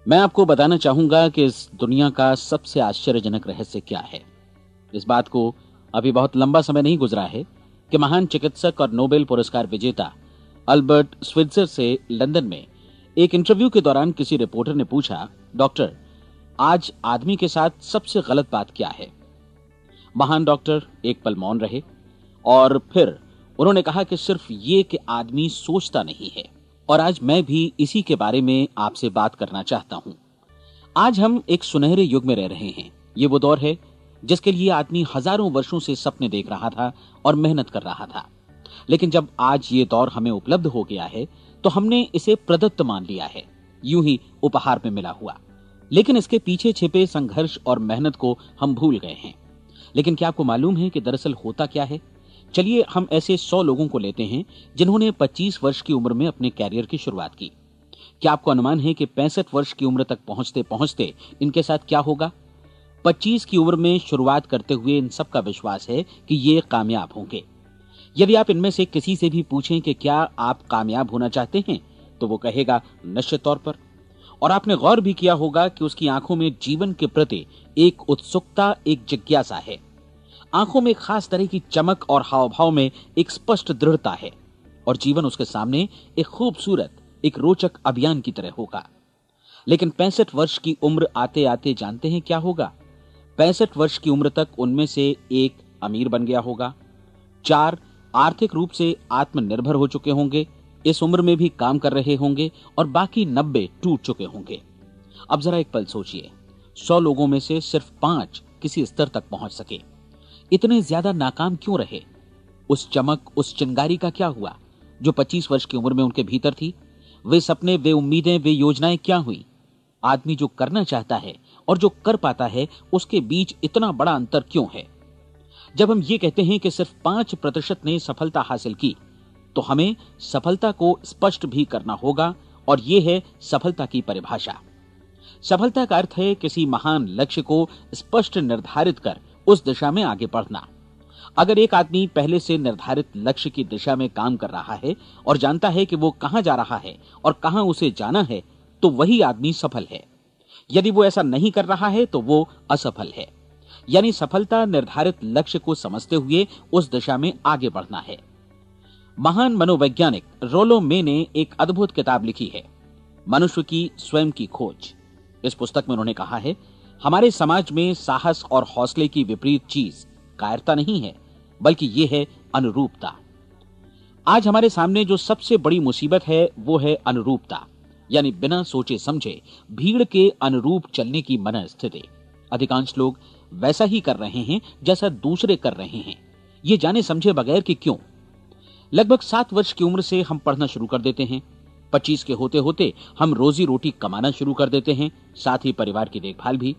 मैं आपको बताना चाहूंगा कि इस दुनिया का सबसे आश्चर्यजनक रहस्य क्या है। इस बात को अभी बहुत लंबा समय नहीं गुजरा है कि महान चिकित्सक और नोबेल पुरस्कार विजेता अल्बर्ट स्विट्जर से लंदन में एक इंटरव्यू के दौरान किसी रिपोर्टर ने पूछा, डॉक्टर, आज आदमी के साथ सबसे गलत बात क्या है? महान डॉक्टर एक पल मौन रहे और फिर उन्होंने कहा कि सिर्फ ये कि आदमी सोचता नहीं है। और आज मैं भी इसी के बारे में आपसे बात करना चाहता हूं। आज हम एक सुनहरे युग में रह रहे हैं। ये वो दौर है जिसके लिए आदमी हजारों वर्षों से सपने देख रहा था और मेहनत कर रहा था। लेकिन जब आज ये दौर हमें उपलब्ध हो गया है तो हमने इसे प्रदत्त मान लिया है, यूं ही उपहार में मिला हुआ। लेकिन इसके पीछे छिपे संघर्ष और मेहनत को हम भूल गए हैं। लेकिन क्या आपको मालूम है कि दरअसल होता क्या है? चलिए हम ऐसे 100 लोगों को लेते हैं जिन्होंने 25 वर्ष की उम्र में अपने कैरियर की शुरुआत की। क्या आपको अनुमान है कि 65 वर्ष की उम्र तक पहुंचते पहुंचते इनके साथ क्या होगा? 25 की उम्र में शुरुआत करते हुए इन सबका विश्वास है कि ये कामयाब होंगे। यदि आप इनमें से किसी से भी पूछें कि क्या आप कामयाब होना चाहते हैं, तो वो कहेगा निश्चित तौर पर। और आपने गौर भी किया होगा कि उसकी आंखों में जीवन के प्रति एक उत्सुकता, एक जिज्ञासा है। आंखों में एक खास तरह की चमक और हाव भाव में एक स्पष्ट दृढ़ता है और जीवन उसके सामने एक खूबसूरत, एक रोचक अभियान की तरह होगा। लेकिन 65 वर्ष की उम्र आते आते जानते हैं क्या होगा? 65 वर्ष की उम्र तक उनमें से एक अमीर बन गया होगा, 4 आर्थिक रूप से आत्मनिर्भर हो चुके होंगे, इस उम्र में भी काम कर रहे होंगे और बाकी 90 टूट चुके होंगे। अब जरा एक पल सोचिए, 100 लोगों में से सिर्फ 5 किसी स्तर तक पहुंच सके। इतने ज्यादा नाकाम क्यों रहे? उस चमक, उस चिंगारी का क्या हुआ जो 25 वर्ष की उम्र में उनके भीतर थी? वे सपने, वे उम्मीदें, वे योजनाएं क्या हुई? आदमी जो करना चाहता है और जो कर पाता है, उसके बीच इतना बड़ा अंतर क्यों है? जब हम ये कहते हैं कि सिर्फ 5% ने सफलता हासिल की, तो हमें सफलता को स्पष्ट भी करना होगा और यह है सफलता की परिभाषा। सफलता का अर्थ है किसी महान लक्ष्य को स्पष्ट निर्धारित कर उस दिशा में आगे बढ़ना। अगर एक आदमी पहले से निर्धारित लक्ष्य की दिशा में काम कर रहा है और जानता है कि वो कहां जा रहा है और कहां उसे जाना है, तो वही आदमी सफल है। यदि वो ऐसा नहीं कर रहा है तो वो असफल है। यानी सफलता निर्धारित लक्ष्य को समझते हुए उस दिशा में आगे बढ़ना है। महान मनोवैज्ञानिक रोलो मे ने एक अद्भुत किताब लिखी है, मनुष्य की स्वयं की खोज। इस पुस्तक में उन्होंने कहा है, हमारे समाज में साहस और हौसले की विपरीत चीज कायरता नहीं है, बल्कि यह है अनुरूपता। आज हमारे सामने जो सबसे बड़ी मुसीबत है वो है अनुरूपता, यानी बिना सोचे समझे भीड़ के अनुरूप चलने की मनस्थिति। अधिकांश लोग वैसा ही कर रहे हैं जैसा दूसरे कर रहे हैं, ये जाने समझे बगैर कि क्यों। लगभग 7 वर्ष की उम्र से हम पढ़ना शुरू कर देते हैं। 25 के होते होते हम रोजी रोटी कमाना शुरू कर देते हैं, साथ ही परिवार की देखभाल भी।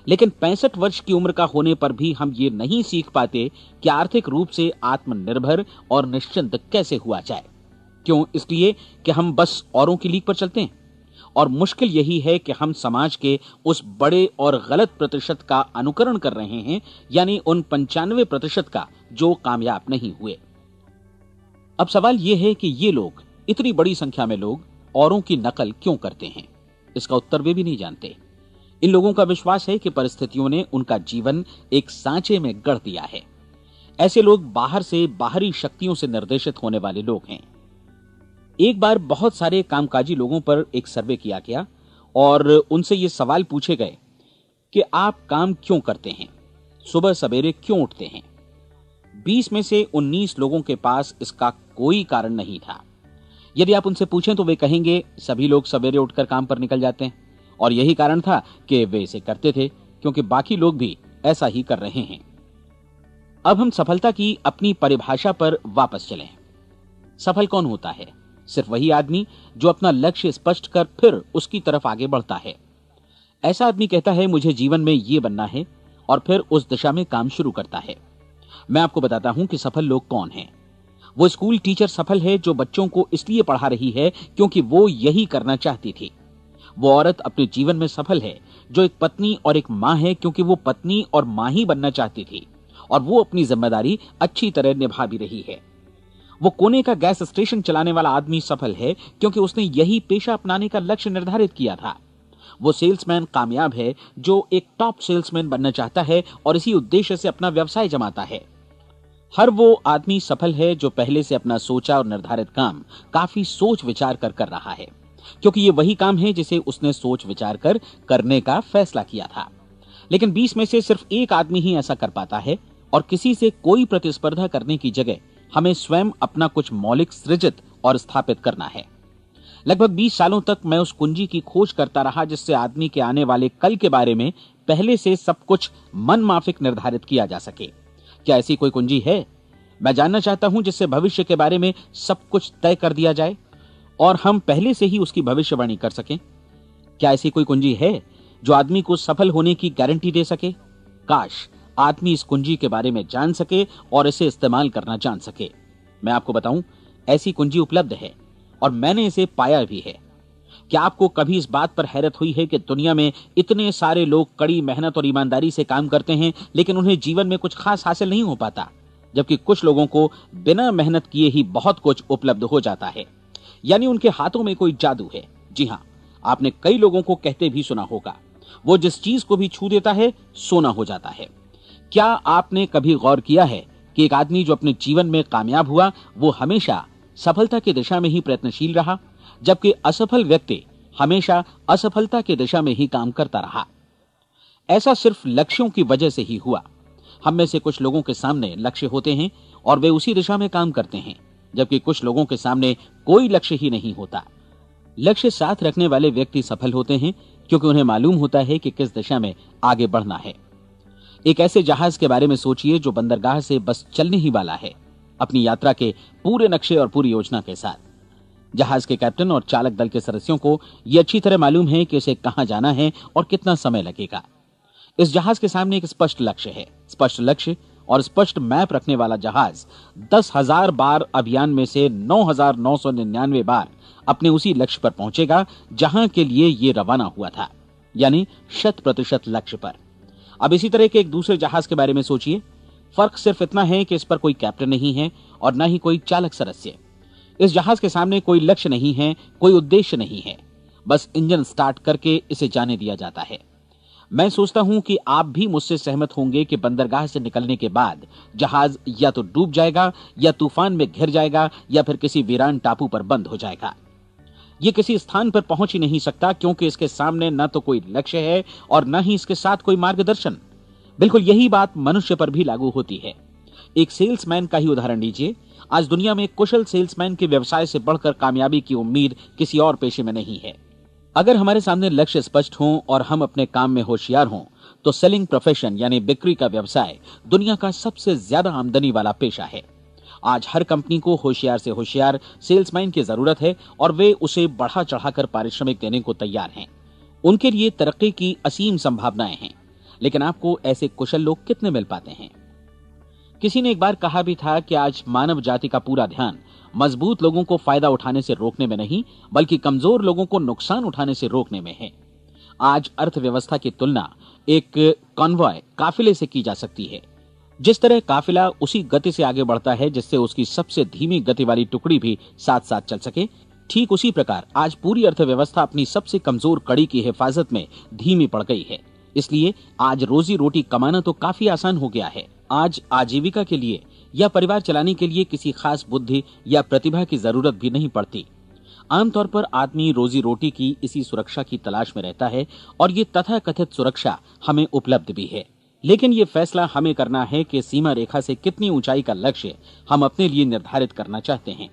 लेकिन 65 वर्ष की उम्र का होने पर भी हम ये नहीं सीख पाते कि आर्थिक रूप से आत्मनिर्भर और निश्चिंत कैसे हुआ जाए। क्यों? इसलिए कि हम बस औरों की लीक पर चलते हैं। और मुश्किल यही है कि हम समाज के उस बड़े और गलत प्रतिशत का अनुकरण कर रहे हैं, यानी उन 95% का जो कामयाब नहीं हुए। अब सवाल यह है कि ये लोग, इतनी बड़ी संख्या में लोग, औरों की नकल क्यों करते हैं? इसका उत्तर वे भी नहीं जानते। इन लोगों का विश्वास है कि परिस्थितियों ने उनका जीवन एक सांचे में गढ़ दिया है। ऐसे लोग बाहर से, बाहरी शक्तियों से निर्देशित होने वाले लोग हैं। एक बार बहुत सारे कामकाजी लोगों पर एक सर्वे किया गया और उनसे ये सवाल पूछे गए कि आप काम क्यों करते हैं, सुबह सवेरे क्यों उठते हैं? 20 में से 19 लोगों के पास इसका कोई कारण नहीं था। यदि आप उनसे पूछें तो वे कहेंगे सभी लोग सवेरे उठकर काम पर निकल जाते हैं और यही कारण था कि वे इसे करते थे क्योंकि बाकी लोग भी ऐसा ही कर रहे हैं। अब हम सफलता की अपनी परिभाषा पर वापस चलें। सफल कौन होता है? सिर्फ वही आदमी जो अपना लक्ष्य स्पष्ट कर फिर उसकी तरफ आगे बढ़ता है। ऐसा आदमी कहता है मुझे जीवन में ये बनना है और फिर उस दिशा में काम शुरू करता है। मैं आपको बताता हूं कि सफल लोग कौन हैं। वो स्कूल टीचर सफल है जो बच्चों को इसलिए पढ़ा रही है क्योंकि वो यही करना चाहती थी। वो औरत अपने जीवन में सफल है जो एक पत्नी और एक मां है क्योंकि वो पत्नी और मां ही बनना चाहती थी और वो अपनी जिम्मेदारी अच्छी तरह निभा भी रही है। वो कोने का गैस स्टेशन चलाने वाला आदमी सफल है क्योंकि उसने यही पेशा अपनाने का लक्ष्य निर्धारित किया था। वो सेल्समैन कामयाब है जो एक टॉप सेल्समैन बनना चाहता है और इसी उद्देश्य से अपना व्यवसाय जमाता है। हर वो आदमी सफल है जो पहले से अपना सोचा और निर्धारित काम काफी सोच विचार कर रहा है, क्योंकि ये वही काम है जिसे उसने सोच विचार कर करने का फैसला किया था। लेकिन 20 में से सिर्फ एक आदमी ही ऐसा कर पाता है, और किसी से कोई प्रतिस्पर्धा करने की जगह हमें स्वयं अपना कुछ मौलिक सृजित और स्थापित करना है। लगभग 20 सालों तक मैं उस कुंजी की खोज करता रहा जिससे आदमी के आने वाले कल के बारे में पहले से सब कुछ मन माफिक निर्धारित किया जा सके। क्या ऐसी कोई कुंजी है? मैं जानना चाहता हूं जिससे भविष्य के बारे में सब कुछ तय कर दिया जाए और हम पहले से ही उसकी भविष्यवाणी कर सकें। क्या ऐसी कोई कुंजी है जो आदमी को सफल होने की गारंटी दे सके? काश आदमी इस कुंजी के बारे में जान सके और इसे इस्तेमाल करना जान सके। मैं आपको बताऊं, ऐसी कुंजी उपलब्ध है और मैंने इसे पाया भी है। क्या आपको कभी इस बात पर हैरत हुई है कि दुनिया में इतने सारे लोग कड़ी मेहनत और ईमानदारी से काम करते हैं, लेकिन उन्हें जीवन में कुछ खास हासिल नहीं हो पाता, जबकि कुछ लोगों को बिना मेहनत किए ही बहुत कुछ उपलब्ध हो जाता है। यानी उनके हाथों में कोई जादू है। जी हां, आपने कई लोगों को कहते भी सुना होगा, वो जिस चीज को भी छू देता है सोना हो जाता है। क्या आपने कभी गौर किया है कि एक आदमी जो अपने जीवन में कामयाब हुआ वो हमेशा सफलता की दिशा में ही प्रयत्नशील रहा, जबकि असफल व्यक्ति हमेशा असफलता की दिशा में ही काम करता रहा? ऐसा सिर्फ लक्ष्यों की वजह से ही हुआ। हम में से कुछ लोगों के सामने लक्ष्य होते हैं और वे उसी दिशा में काम करते हैं, जबकि कुछ लोगों के सामने कोई लक्ष्य ही नहीं होता। लक्ष्य साथ रखने वाले व्यक्ति सफल होते हैं क्योंकि उन्हें मालूम होता है कि किस दिशा में आगे बढ़ना है। एक ऐसे जहाज के बारे में सोचिए जो बंदरगाह से बस चलने ही वाला है, अपनी यात्रा के पूरे नक्शे और पूरी योजना के साथ। जहाज के कैप्टन और चालक दल के सदस्यों को यह अच्छी तरह मालूम है कि उसे कहां जाना है और कितना समय लगेगा। इस जहाज के सामने एक स्पष्ट लक्ष्य है। स्पष्ट लक्ष्य और स्पष्ट मैप रखने वाला जहाज 10,000 बार अभियान में से 9,999 बार अपने उसी लक्ष्य पर पहुंचेगा जहां के लिए ये रवाना हुआ था, यानी 100% लक्ष्य पर। अब इसी तरह के एक दूसरे जहाज के बारे में सोचिए। फर्क सिर्फ इतना है कि इस पर कोई कैप्टन नहीं है और न ही कोई चालक सदस्य। इस जहाज के सामने कोई लक्ष्य नहीं है, कोई उद्देश्य नहीं है, बस इंजन स्टार्ट करके इसे जाने दिया जाता है। मैं सोचता हूं कि आप भी मुझसे सहमत होंगे कि बंदरगाह से निकलने के बाद जहाज या तो डूब जाएगा या तूफान में घिर जाएगा या फिर किसी वीरान टापू पर बंद हो जाएगा। ये किसी स्थान पर पहुंच ही नहीं सकता क्योंकि इसके सामने न तो कोई लक्ष्य है और न ही इसके साथ कोई मार्गदर्शन। बिल्कुल यही बात मनुष्य पर भी लागू होती है। एक सेल्समैन का ही उदाहरण लीजिए। आज दुनिया में कुशल सेल्समैन के व्यवसाय से बढ़कर कामयाबी की उम्मीद किसी और पेशे में नहीं है। अगर हमारे सामने लक्ष्य स्पष्ट हों और हम अपने काम में होशियार हों तो सेलिंग प्रोफेशन यानी बिक्री का व्यवसाय दुनिया का सबसे ज्यादा आमदनी वाला पेशा है। आज हर कंपनी को होशियार से होशियार सेल्समैन की जरूरत है और वे उसे बढ़ा चढ़ाकर पारिश्रमिक देने को तैयार हैं। उनके लिए तरक्की की असीम संभावनाएं हैं, लेकिन आपको ऐसे कुशल लोग कितने मिल पाते हैं? किसी ने एक बार कहा भी था कि आज मानव जाति का पूरा ध्यान मजबूत लोगों को फायदा उठाने से रोकने में नहीं, बल्कि कमजोर लोगों को नुकसान उठाने से रोकने में है। आज अर्थव्यवस्था की तुलना एक कॉन्वॉय काफिले से की जा सकती है। जिस तरह काफिला उसी गति से आगे बढ़ता है जिससे उसकी सबसे धीमी गति वाली टुकड़ी भी साथ साथ चल सके, ठीक उसी प्रकार आज पूरी अर्थव्यवस्था अपनी सबसे कमजोर कड़ी की हिफाजत में धीमी पड़ गई है। इसलिए आज रोजी रोटी कमाना तो काफी आसान हो गया है। आज आजीविका के लिए या परिवार चलाने के लिए किसी खास बुद्धि या प्रतिभा की जरूरत भी नहीं पड़ती। आमतौर पर आदमी रोजी रोटी की इसी सुरक्षा की तलाश में रहता है और ये तथाकथित सुरक्षा हमें उपलब्ध भी है। लेकिन ये फैसला हमें करना है कि सीमा रेखा से कितनी ऊंचाई का लक्ष्य हम अपने लिए निर्धारित करना चाहते हैं।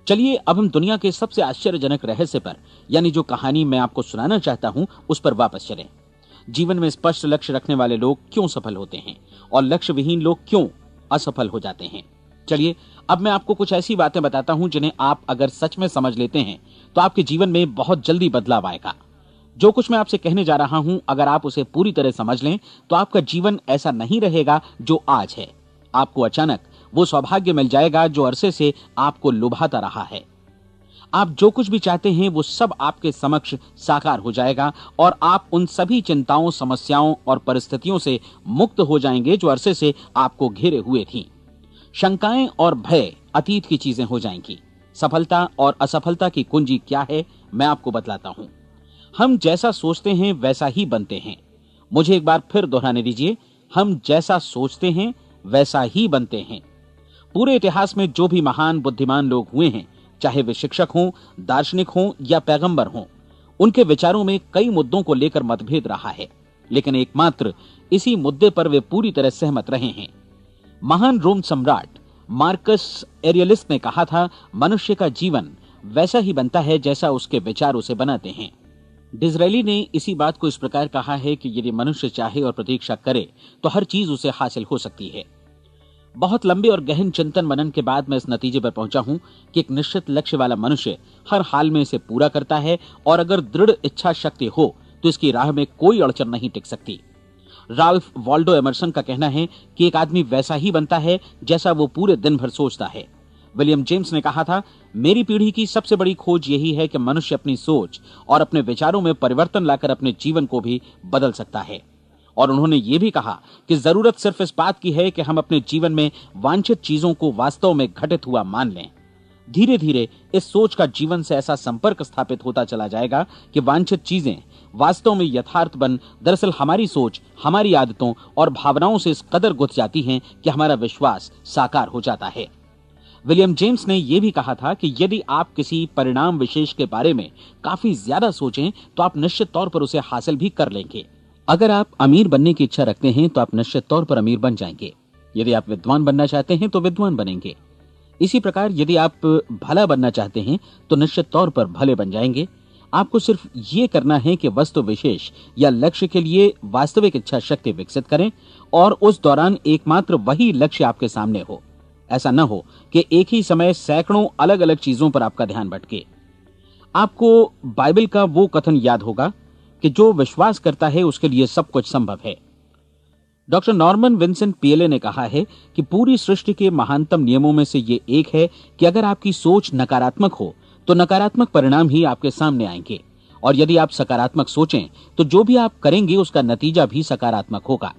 चलिए अब हम दुनिया के सबसे आश्चर्यजनक रहस्य पर, यानी जो कहानी मैं आपको सुनाना चाहता हूं, उस पर वापस चलें। जीवन में स्पष्ट लक्ष्य रखने वाले लोग क्यों सफल होते हैं और लक्ष्य विहीन लोग क्यों असफल हो जाते हैं? चलिए अब मैं आपको कुछ ऐसी बातें बताता हूं जिन्हें आप अगर सच में समझ लेते हैं तो आपके जीवन में बहुत जल्दी बदलाव आएगा। जो कुछ मैं आपसे कहने जा रहा हूं, अगर आप उसे पूरी तरह समझ लें तो आपका जीवन ऐसा नहीं रहेगा जो आज है। आपको अचानक वो सौभाग्य मिल जाएगा जो अरसे से आपको लुभाता रहा है। आप जो कुछ भी चाहते हैं वो सब आपके समक्ष साकार हो जाएगा और आप उन सभी चिंताओं, समस्याओं और परिस्थितियों से मुक्त हो जाएंगे जो अरसे से आपको घेरे हुए थीं। शंकाएं और भय अतीत की चीजें हो जाएंगी। सफलता और असफलता की कुंजी क्या है, मैं आपको बतलाता हूं। हम जैसा सोचते हैं वैसा ही बनते हैं। मुझे एक बार फिर दोहराने दीजिए, हम जैसा सोचते हैं वैसा ही बनते हैं। पूरे इतिहास में जो भी महान बुद्धिमान लोग हुए हैं, चाहे वे शिक्षक हों, दार्शनिक हों या पैगंबर हों, उनके विचारों में कई मुद्दों को लेकर मतभेद रहा है, लेकिन एकमात्र इसी मुद्दे पर वे पूरी तरह सहमत रहे हैं। महान रोम सम्राट मार्कस एरियलिस ने कहा था, मनुष्य का जीवन वैसा ही बनता है जैसा उसके विचार उसे बनाते हैं। डिज़रायली ने इसी बात को इस प्रकार कहा है कि यदि मनुष्य चाहे और प्रतीक्षा करे तो हर चीज उसे हासिल हो सकती है। बहुत लंबे और गहन चिंतन मनन के बाद मैं इस नतीजे पर पहुंचा हूं कि एक निश्चित लक्ष्य वाला मनुष्य हर हाल में इसे पूरा करता है, और अगर दृढ़ इच्छा शक्ति हो तो इसकी राह में कोई अड़चन नहीं टिक सकती। राल्फ वॉल्डो एमर्सन का कहना है कि एक आदमी वैसा ही बनता है जैसा वो पूरे दिन भर सोचता है। विलियम जेम्स ने कहा था, मेरी पीढ़ी की सबसे बड़ी खोज यही है कि मनुष्य अपनी सोच और अपने विचारों में परिवर्तन लाकर अपने जीवन को भी बदल सकता है। और उन्होंने ये भी कहा कि जरूरत सिर्फ इस बात की है कि हम अपने जीवन में वांछित चीजों को वास्तव में घटित हुआ मान लें। धीरे धीरे इस सोच का जीवन से ऐसा संपर्क स्थापित होता चला जाएगा कि वांछित चीजें वास्तव में यथार्थ बन दरअसल हमारी सोच, हमारी आदतों और भावनाओं से इस कदर गुथ जाती हैं कि हमारा विश्वास साकार हो जाता है। विलियम जेम्स ने यह भी कहा था कि यदि आप किसी परिणाम विशेष के बारे में काफी ज्यादा सोचें तो आप निश्चित तौर पर उसे हासिल भी कर लेंगे। अगर आप अमीर बनने की इच्छा रखते हैं तो आप निश्चित तौर पर अमीर बन जाएंगे। यदि आप विद्वान बनना चाहते हैं तो विद्वान बनेंगे। इसी प्रकार यदि आप भला बनना चाहते हैं तो निश्चित तौर पर भले बन जाएंगे। आपको सिर्फ ये करना है कि वस्तु विशेष या लक्ष्य के लिए वास्तविक इच्छा शक्ति विकसित करें और उस दौरान एकमात्र वही लक्ष्य आपके सामने हो। ऐसा न हो कि एक ही समय सैकड़ों अलग अलग चीजों पर आपका ध्यान भटके। आपको बाइबल का वो कथन याद होगा कि जो विश्वास करता है उसके लिए सब कुछ संभव है। डॉक्टर नॉर्मन विंसेंट पीएले ने कहा है कि पूरी सृष्टि के महानतम नियमों में से ये एक है कि अगर आपकी सोच नकारात्मक हो तो नकारात्मक परिणाम ही आपके सामने आएंगे, और यदि आप सकारात्मक सोचें तो जो भी आप करेंगे उसका नतीजा भी सकारात्मक होगा।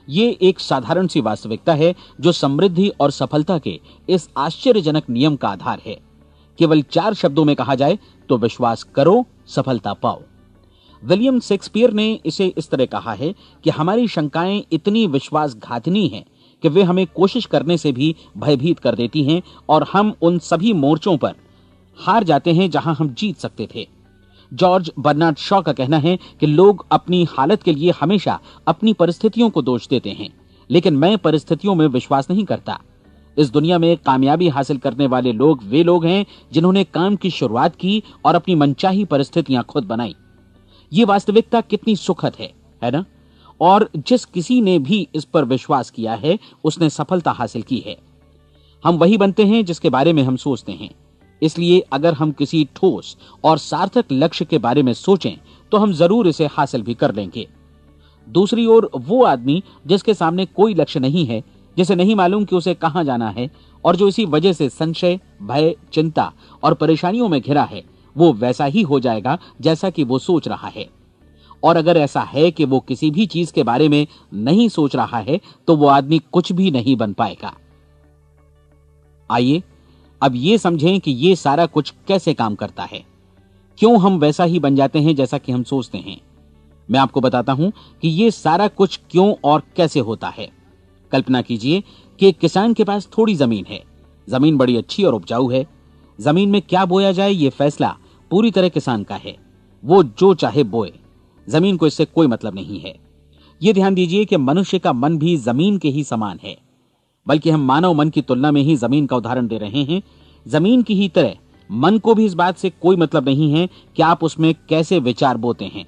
ये एक साधारण सी वास्तविकता है जो समृद्धि और सफलता के इस आश्चर्यजनक नियम का आधार है। केवल 4 शब्दों में कहा जाए तो विश्वास करो, सफलता पाओ। विलियम शेक्सपियर ने इसे इस तरह कहा है कि हमारी शंकाएं इतनी विश्वासघातिनी हैं कि वे हमें कोशिश करने से भी भयभीत कर देती हैं, और हम उन सभी मोर्चों पर हार जाते हैं जहां हम जीत सकते थे। जॉर्ज बर्नार्ड शॉ का कहना है कि लोग अपनी हालत के लिए हमेशा अपनी परिस्थितियों को दोष देते हैं, लेकिन मैं परिस्थितियों में विश्वास नहीं करता। इस दुनिया में कामयाबी हासिल करने वाले लोग वे लोग हैं जिन्होंने काम की शुरुआत की और अपनी मनचाही परिस्थितियां खुद बनाई। ये वास्तविकता कितनी सुखद है ना? और जिस किसी ने भी इस पर विश्वास किया है उसने सफलता हासिल की है। हम वही बनते हैं जिसके बारे में हम सोचते हैं। इसलिए अगर हम किसी ठोस और सार्थक लक्ष्य के बारे में सोचें तो हम जरूर इसे हासिल भी कर लेंगे। दूसरी ओर वो आदमी जिसके सामने कोई लक्ष्य नहीं है, जिसे नहीं मालूम कि उसे कहां जाना है, और जो इसी वजह से संशय, भय, चिंता और परेशानियों में घिरा है, वो वैसा ही हो जाएगा जैसा कि वो सोच रहा है। और अगर ऐसा है कि वो किसी भी चीज के बारे में नहीं सोच रहा है तो वो आदमी कुछ भी नहीं बन पाएगा। आइए अब ये समझें कि ये सारा कुछ कैसे काम करता है, क्यों हम वैसा ही बन जाते हैं जैसा कि हम सोचते हैं। मैं आपको बताता हूं कि ये सारा कुछ क्यों और कैसे होता है। कल्पना कीजिए कि एक किसान के पास थोड़ी जमीन है। जमीन बड़ी अच्छी और उपजाऊ है। जमीन में क्या बोया जाए ये फैसला पूरी तरह किसान का है। वो जो चाहे बोए, जमीन को इससे कोई मतलब नहीं है। ये ध्यान दीजिए कि मनुष्य का मन भी जमीन के ही समान है, बल्कि हम मानव मन की तुलना में ही जमीन का उदाहरण दे रहे हैं। जमीन की ही तरह मन को भी इस बात से कोई मतलब नहीं है कि आप उसमें कैसे विचार बोते हैं।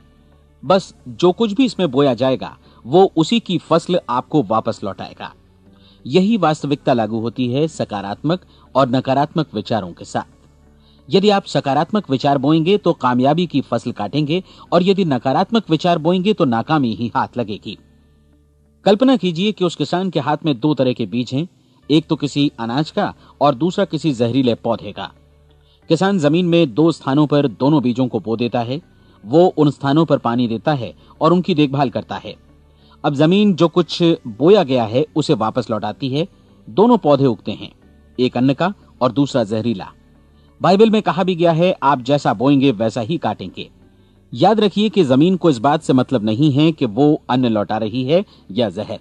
बस जो कुछ भी इसमें बोया जाएगा वो उसी की फसल आपको वापस लौटाएगा। यही वास्तविकता लागू होती है सकारात्मक और नकारात्मक विचारों के साथ। यदि आप सकारात्मक विचार बोएंगे तो कामयाबी की फसल काटेंगे, और यदि नकारात्मक विचार बोएंगे तो नाकामी ही हाथ लगेगी। कल्पना कीजिए कि उस किसान के हाथ में 2 तरह के बीज हैं, एक तो किसी अनाज का और दूसरा किसी जहरीले पौधे का। किसान जमीन में 2 स्थानों पर दोनों बीजों को बो देता है। वो उन स्थानों पर पानी देता है और उनकी देखभाल करता है। अब जमीन जो कुछ बोया गया है उसे वापस लौटाती है। दोनों पौधे उगते हैं, एक अन्न का और दूसरा जहरीला। बाइबल में कहा भी गया है, आप जैसा बोएंगे वैसा ही काटेंगे। याद रखिए कि जमीन को इस बात से मतलब नहीं है कि वो अन्न लौटा रही है या जहर।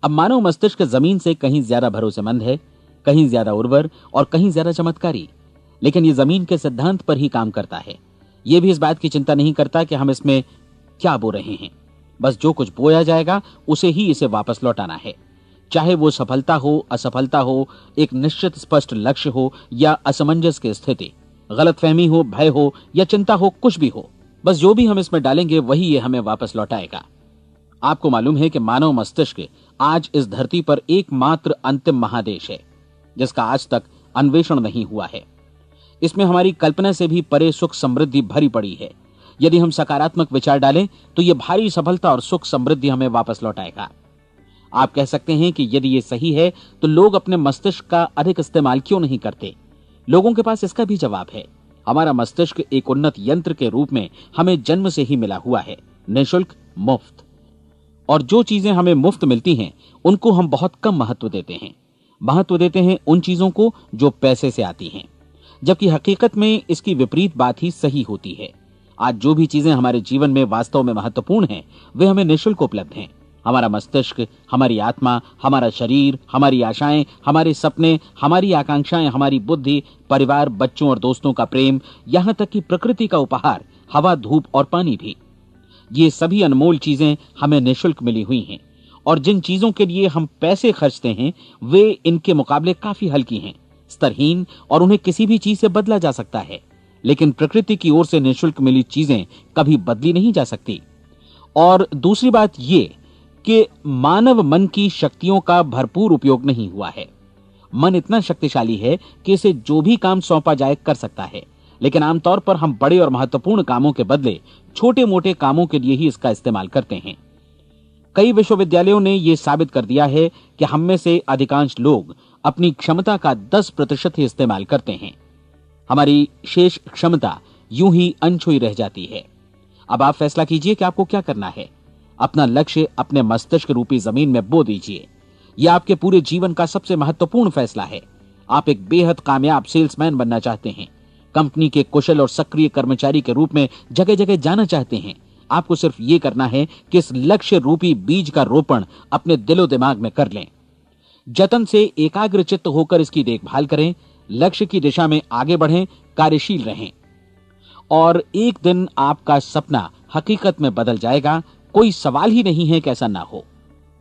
अब मानव मस्तिष्क जमीन से कहीं ज्यादा भरोसेमंद है, कहीं ज्यादा उर्वर और कहीं ज्यादा चमत्कारी, लेकिन ये जमीन के सिद्धांत पर ही काम करता है। ये भी इस बात की चिंता नहीं करता कि हम इसमें क्या बो रहे हैं। बस जो कुछ बोया जाएगा उसे ही इसे वापस लौटाना है, चाहे वो सफलता हो, असफलता हो, एक निश्चित स्पष्ट लक्ष्य हो या असमंजस की स्थिति, गलतफहमी हो, भय हो या चिंता हो, कुछ भी हो। बस जो भी हम इसमें डालेंगे वही ये हमें वापस लौटाएगा। आपको मालूम है कि मानव मस्तिष्क आज इस धरती पर एकमात्र अंतिम महादेश है जिसका आज तक अन्वेषण नहीं हुआ है। इसमें हमारी कल्पना से भी परे सुख समृद्धि भरी पड़ी है। यदि हम सकारात्मक विचार डालें तो यह भारी सफलता और सुख समृद्धि हमें वापस लौटाएगा। आप कह सकते हैं कि यदि ये सही है तो लोग अपने मस्तिष्क का अधिक इस्तेमाल क्यों नहीं करते? लोगों के पास इसका भी जवाब है। हमारा मस्तिष्क एक उन्नत यंत्र के रूप में हमें जन्म से ही मिला हुआ है, निःशुल्क, मुफ्त। और जो चीजें हमें मुफ्त मिलती हैं उनको हम बहुत कम महत्व देते हैं। महत्व देते हैं उन चीजों को जो पैसे से आती हैं, जबकि हकीकत में इसकी विपरीत बात ही सही होती है। आज जो भी चीजें हमारे जीवन में वास्तव में महत्वपूर्ण हैं वे हमें निःशुल्क उपलब्ध हैं। हमारा मस्तिष्क, हमारी आत्मा, हमारा शरीर, हमारी आशाएं, हमारे सपने, हमारी आकांक्षाएं, हमारी बुद्धि, परिवार, बच्चों और दोस्तों का प्रेम, यहां तक कि प्रकृति का उपहार, हवा, धूप और पानी भी, ये सभी अनमोल चीजें हमें निःशुल्क मिली हुई हैं। और जिन चीजों के लिए हम पैसे खर्चते हैं वे इनके मुकाबले काफी हल्की हैं, स्तरहीन, और उन्हें किसी भी चीज से बदला जा सकता है। लेकिन प्रकृति की ओर से निःशुल्क मिली चीजें कभी बदली नहीं जा सकती। और दूसरी बात ये कि मानव मन की शक्तियों का भरपूर उपयोग नहीं हुआ है। मन इतना शक्तिशाली है कि इसे जो भी काम सौंपा जाए कर सकता है, लेकिन आमतौर पर हम बड़े और महत्वपूर्ण कामों के बदले छोटे मोटे कामों के लिए ही इसका इस्तेमाल करते हैं। कई विश्वविद्यालयों ने यह साबित कर दिया है कि हम में से अधिकांश लोग अपनी क्षमता का 10% ही इस्तेमाल करते हैं। हमारी शेष क्षमता यूं ही अनछुई रह जाती है। अब आप फैसला कीजिए कि आपको क्या करना है। अपना लक्ष्य अपने मस्तिष्क रूपी जमीन में बो दीजिए। यह आपके पूरे जीवन का सबसे महत्वपूर्ण फैसला है। आप एक बेहद कामयाब सेल्समैन बनना चाहते हैं, कंपनी के कुशल और सक्रिय कर्मचारी के रूप में जगह जगह जाना चाहते हैं। आपको सिर्फ ये करना है कि इस लक्ष्य रूपी बीज का रोपण अपने दिलो दिमाग में कर लें। जतन से एकाग्रचित्त होकर इसकी देखभाल करें, लक्ष्य की दिशा में आगे बढ़ें, कार्यशील रहें, और एक दिन आपका सपना हकीकत में बदल जाएगा। कोई सवाल ही नहीं है कि ऐसा ना हो।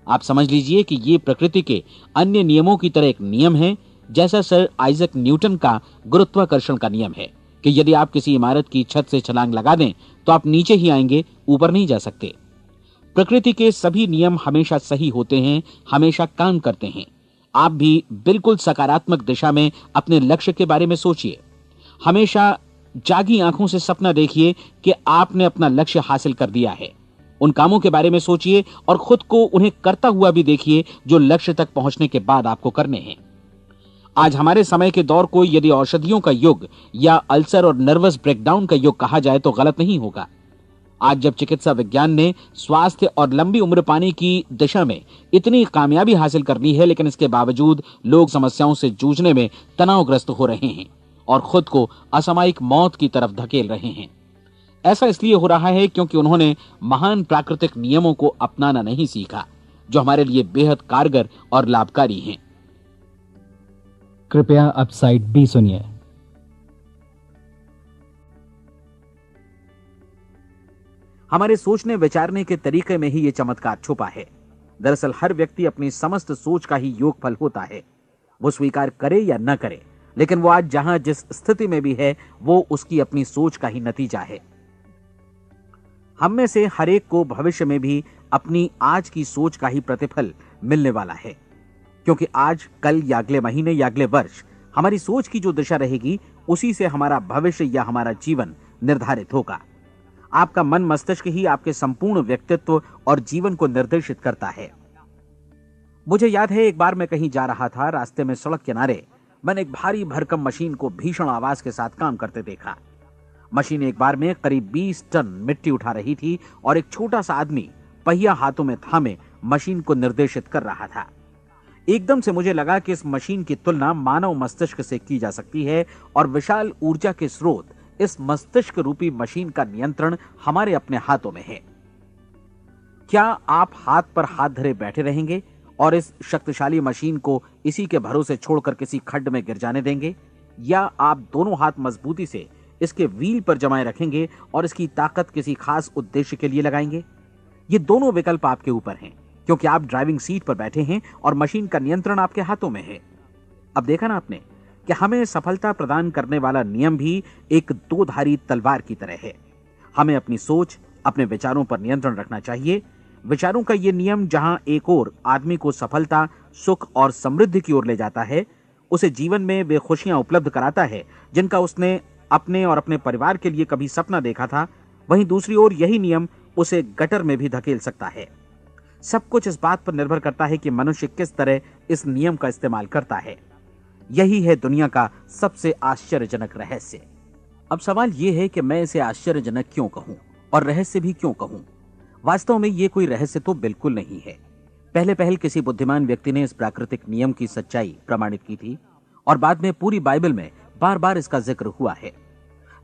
आप समझ लीजिए कि ये प्रकृति के अन्य नियमों की तरह एक नियम है, जैसा सर आइजैक न्यूटन का गुरुत्वाकर्षण का नियम है कि यदि आप किसी इमारत की छत से छलांग लगा दें तो आप नीचे ही आएंगे, ऊपर नहीं जा सकते। प्रकृति के सभी नियम हमेशा सही होते हैं, हमेशा काम करते हैं। आप भी बिल्कुल सकारात्मक दिशा में अपने लक्ष्य के बारे में सोचिए। हमेशा जागी आंखों से सपना देखिए कि आपने अपना लक्ष्य हासिल कर दिया है। उन कामों के बारे में सोचिए और खुद को उन्हें करता हुआ भी देखिए जो लक्ष्य तक पहुंचने के बाद आपको करने हैं। आज हमारे समय के दौर को यदि औषधियों का युग या अल्सर और नर्वस ब्रेकडाउन का युग कहा जाए तो गलत नहीं होगा। आज जब चिकित्सा विज्ञान ने स्वास्थ्य और लंबी उम्र पाने की दिशा में इतनी कामयाबी हासिल कर ली है, लेकिन इसके बावजूद लोग समस्याओं से जूझने में तनावग्रस्त हो रहे हैं और खुद को असामयिक मौत की तरफ धकेल रहे हैं। ऐसा इसलिए हो रहा है क्योंकि उन्होंने महान प्राकृतिक नियमों को अपनाना नहीं सीखा, जो हमारे लिए बेहद कारगर और लाभकारी हैं। कृपया अब साइड बी सुनिए। हमारे सोचने विचारने के तरीके में ही ये चमत्कार छुपा है। दरअसल हर व्यक्ति अपनी समस्त सोच का ही योगफल होता है। वो स्वीकार करे या न करे, लेकिन वो आज जहां जिस स्थिति में भी है वो उसकी अपनी सोच का ही नतीजा है। हम में से हर एक को भविष्य में भी अपनी आज की सोच का ही प्रतिफल मिलने वाला है, क्योंकि आज, कल या अगले महीने या अगले वर्ष हमारी सोच की जो दिशा रहेगी उसी से हमारा भविष्य या हमारा जीवन निर्धारित होगा। आपका मन मस्तिष्क ही आपके संपूर्ण व्यक्तित्व और जीवन को निर्देशित करता है। मुझे याद है एक बार मैं कहीं जा रहा था, रास्ते में सड़क किनारे मैंने एक भारी भरकम मशीन को भीषण आवाज के साथ काम करते देखा। मशीन एक बार में करीब 20 टन मिट्टी उठा रही थी और एक छोटा सा आदमी पहिया हाथों में थामे मशीन को निर्देशित कर रहा था। एकदम से मुझे लगा कि इस मशीन की तुलना मानव मस्तिष्क से की जा सकती है और विशाल ऊर्जा के स्रोत इस मस्तिष्क रूपी मशीन का नियंत्रण हमारे अपने हाथों में है। क्या आप हाथ पर हाथ धरे बैठे रहेंगे और इस शक्तिशाली मशीन को इसी के भरोसे छोड़कर किसी खड्ड में गिर जाने देंगे, या आप दोनों हाथ मजबूती से इसके व्हील पर जमाए रखेंगे और इसकी ताकत किसी खास उद्देश्य के लिए लगाएंगे? ये दोनों विकल्प आपके ऊपर हैं, क्योंकि आप ड्राइविंग सीट पर बैठे हैं और मशीन का नियंत्रण आपके हाथों में है। अब देखा ना आपने कि हमें सफलता प्रदान करने वाला नियम भी एक दो धारी तलवार की तरह है। हमें अपनी सोच, अपने विचारों पर नियंत्रण रखना चाहिए। विचारों का यह नियम जहां एक ओर आदमी को सफलता, सुख और समृद्धि की ओर ले जाता है, उसे जीवन में वे खुशियां उपलब्ध कराता है जिनका उसने अपने और अपने परिवार के लिए कभी सपना देखा था, वहीं दूसरी ओर यही नियम उसे गटर में भी धकेल सकता है। सब कुछ इस बात पर निर्भर करता है कि मनुष्य किस तरह इस नियम का इस्तेमाल करता है। यही है दुनिया का सबसे आश्चर्यजनक रहस्य। अब सवाल यह है कि मैं इसे आश्चर्यजनक क्यों कहूं और रहस्य भी क्यों कहूं? वास्तव में यह कोई रहस्य तो बिल्कुल नहीं है। पहले पहल किसी बुद्धिमान व्यक्ति ने इस प्राकृतिक नियम की सच्चाई प्रमाणित की थी और बाद में पूरी बाइबल में बार बार इसका जिक्र हुआ है,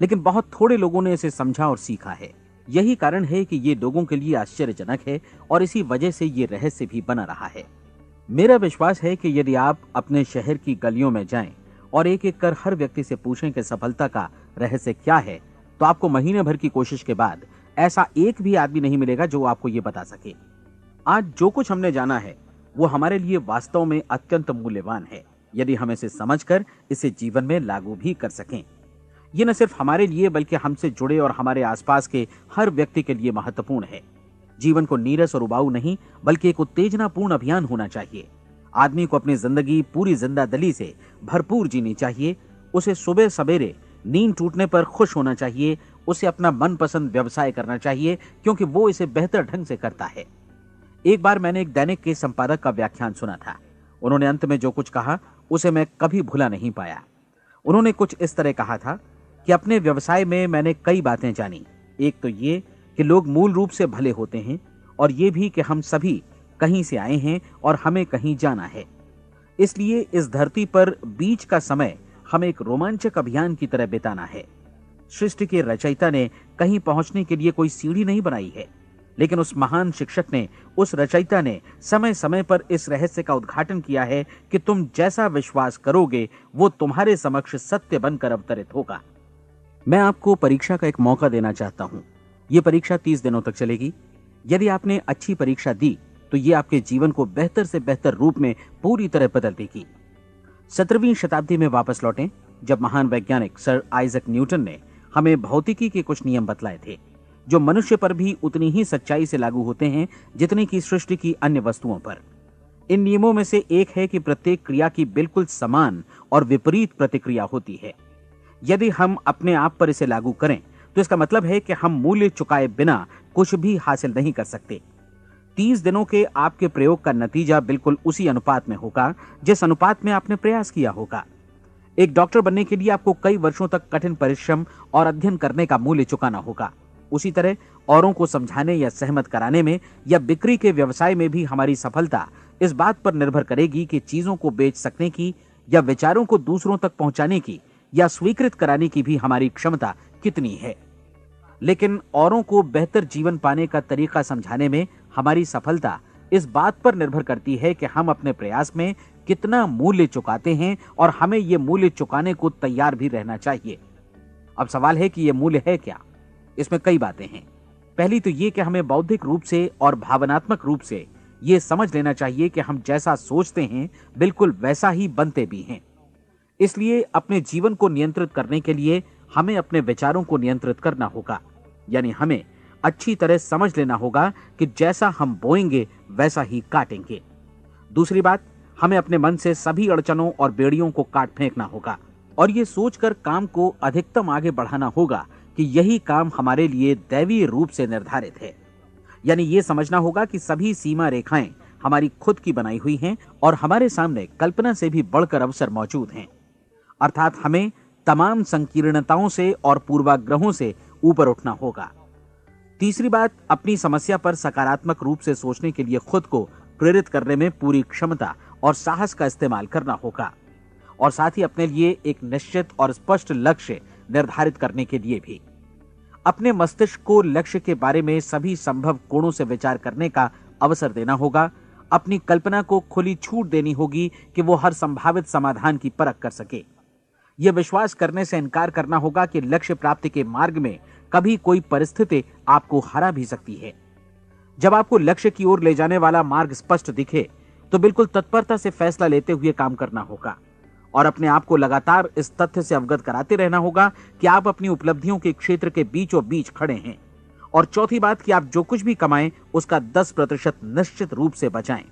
लेकिन बहुत थोड़े लोगों ने इसे समझा और सीखा है। यही कारण है कि ये लोगों के लिए आश्चर्यजनक है और इसी वजह से ये रहस्य भी बना रहा है। मेरा विश्वास है कि यदि आप अपने शहर की गलियों में जाएं और एक एक कर हर व्यक्ति से पूछें कि सफलता का रहस्य क्या है, तो आपको महीने भर की कोशिश के बाद ऐसा एक भी आदमी नहीं मिलेगा जो आपको ये बता सके। आज जो कुछ हमने जाना है वो हमारे लिए वास्तव में अत्यंत मूल्यवान है, यदि हम इसे समझकर इसे जीवन में लागू भी कर सकें। ये न सिर्फ हमारे लिए बल्कि हमसे जुड़े और हमारे आसपास के हर व्यक्ति के लिए महत्वपूर्ण है। जीवन को नीरस और उबाऊ नहीं बल्कि एक उत्तेजनापूर्ण अभियान होना चाहिए। आदमी को अपनी जिंदगी पूरी जिंदादिली से भरपूर जीनी चाहिए। उसे सुबह सवेरे नींद टूटने पर खुश होना चाहिए। उसे अपना मनपसंद व्यवसाय करना चाहिए, क्योंकि वो इसे बेहतर ढंग से करता है। एक बार मैंने एक दैनिक के संपादक का व्याख्यान सुना था। उन्होंने अंत में जो कुछ कहा उसे मैं कभी भुला नहीं पाया। उन्होंने कुछ इस तरह कहा था कि अपने व्यवसाय में मैंने कई बातें जानी। एक तो ये कि लोग मूल रूप से भले होते हैं, और ये भी कि हम सभी कहीं से आए हैं और हमें कहीं जाना है। इसलिए इस धरती पर बीच का समय हमें एक रोमांचक अभियान की तरह बिताना है। सृष्टि के रचयिता ने कहीं पहुंचने के लिए कोई सीढ़ी नहीं बनाई है, लेकिन उस महान शिक्षक ने, उस रचयिता ने समय समय पर इस रहस्य का उद्घाटन किया है कि तुम जैसा विश्वास करोगे वो तुम्हारे समक्ष सत्य बनकर अवतरित होगा। मैं आपको परीक्षा का एक मौका देना चाहता हूं। यह परीक्षा 30 दिनों तक चलेगी। यदि आपने अच्छी परीक्षा दी तो ये आपके जीवन को बेहतर से बेहतर रूप में पूरी तरह बदल देगी। 17वीं शताब्दी में वापस लौटें, जब महान वैज्ञानिक सर आइजक न्यूटन ने हमें भौतिकी के कुछ नियम बतलाए थे, जो मनुष्य पर भी उतनी ही सच्चाई से लागू होते हैं जितनी की सृष्टि की अन्य वस्तुओं पर। इन नियमों में से एक है कि प्रत्येक क्रिया की बिल्कुल समान और विपरीत प्रतिक्रिया होती है। यदि हम अपने आप पर इसे लागू करें तो इसका मतलब है कि हम मूल्य चुकाए बिना कुछ भी हासिल नहीं कर सकते। 30 दिनों के आपके प्रयोग का नतीजा बिल्कुल उसी अनुपात में होगा जिस अनुपात में आपने प्रयास किया होगा। एक डॉक्टर बनने के लिए आपको कई वर्षों तक कठिन परिश्रम और अध्ययन करने का मूल्य चुकाना होगा। उसी तरह औरों को समझाने या सहमत कराने में या बिक्री के व्यवसाय में भी हमारी सफलता इस बात पर निर्भर करेगी कि चीजों को बेच सकने की या विचारों को दूसरों तक पहुंचाने की या स्वीकृत कराने की भी हमारी क्षमता कितनी है। लेकिन औरों को बेहतर जीवन पाने का तरीका समझाने में हमारी सफलता इस बात पर निर्भर करती है कि हम अपने प्रयास में कितना मूल्य चुकाते हैं, और हमें यह मूल्य चुकाने को तैयार भी रहना चाहिए। अब सवाल है कि यह मूल्य है क्या? इसमें कई बातें हैं। पहली तो यह कि हमें बौद्धिक रूप से और भावनात्मक रूप से यह समझ लेना चाहिए कि हम जैसा सोचते हैं बिल्कुल वैसा ही बनते भी हैं। इसलिए अपने जीवन को नियंत्रित करने के लिए हमें अपने विचारों को नियंत्रित करना होगा। यानी हमें अच्छी तरह समझ लेना होगा कि जैसा हम बोएंगे वैसा ही काटेंगे। दूसरी बात, हमें अपने मन से सभी अड़चनों और बेड़ियों को काट फेंकना होगा और ये सोचकर काम को अधिकतम आगे बढ़ाना होगा कि यही काम हमारे लिए दैवीय रूप से निर्धारित है। यानी ये समझना होगा कि सभी सीमा रेखाएं हमारी खुद की बनाई हुई हैं और हमारे सामने कल्पना से भी बढ़कर अवसर मौजूद हैं। अर्थात हमें तमाम संकीर्णताओं से और पूर्वाग्रहों से ऊपर उठना होगा। तीसरी बात, अपनी समस्या पर सकारात्मक रूप से सोचने के लिए खुद को प्रेरित करने में पूरी क्षमता और साहस का इस्तेमाल करना होगा, और साथ ही अपने लिए एक निश्चित और स्पष्ट लक्ष्य निर्धारित करने के लिए भी। अपने मस्तिष्क को लक्ष्य के बारे में सभी संभव कोणों से विचार करने का अवसर देना होगा। अपनी कल्पना को खुली छूट देनी होगी कि वो हर संभावित समाधान की परख कर सके। यह विश्वास करने से इनकार करना होगा कि लक्ष्य प्राप्ति के मार्ग में कभी कोई परिस्थिति आपको हरा भी सकती है। जब आपको लक्ष्य की ओर ले जाने वाला मार्ग स्पष्ट दिखे तो बिल्कुल तत्परता से फैसला लेते हुए काम करना होगा और अपने आप को लगातार इस तथ्य से अवगत कराते रहना होगा कि आप अपनी उपलब्धियों के क्षेत्र के बीचों बीच खड़े हैं। और चौथी बात कि आप जो कुछ भी कमाएं उसका 10% निश्चित रूप से बचाएं।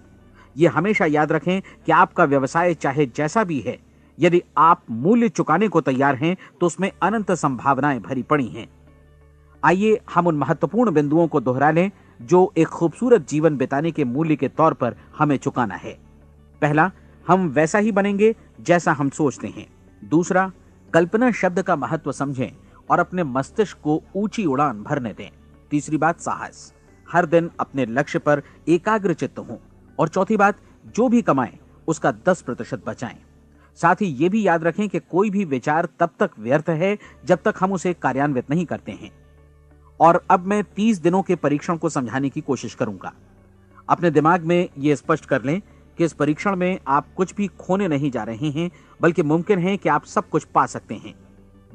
यह हमेशा याद रखें कि आपका व्यवसाय चाहे जैसा भी है, यदि आप मूल्य चुकाने को तैयार हैं तो उसमें अनंत संभावनाएं भरी पड़ी हैं। आइए हम उन महत्वपूर्ण बिंदुओं को दोहरा लें जो एक खूबसूरत जीवन बिताने के मूल्य के तौर पर हमें चुकाना है। पहला, हम वैसा ही बनेंगे जैसा हम सोचते हैं। दूसरा, कल्पना शब्द का महत्व समझें और अपने मस्तिष्क को ऊंची उड़ान भरने दें। तीसरी बात, साहस, हर दिन अपने लक्ष्य पर एकाग्र चित्त हों। और चौथी बात, जो भी कमाएं उसका 10% बचाएं। साथ ही ये भी याद रखें कि कोई भी विचार तब तक व्यर्थ है जब तक हम उसे कार्यान्वित नहीं करते हैं। और अब मैं 30 दिनों के परीक्षण को समझाने की कोशिश करूंगा। अपने दिमाग में यह स्पष्ट कर लें कि इस परीक्षण में आप कुछ भी खोने नहीं जा रहे हैं, बल्कि मुमकिन है कि आप सब कुछ पा सकते हैं।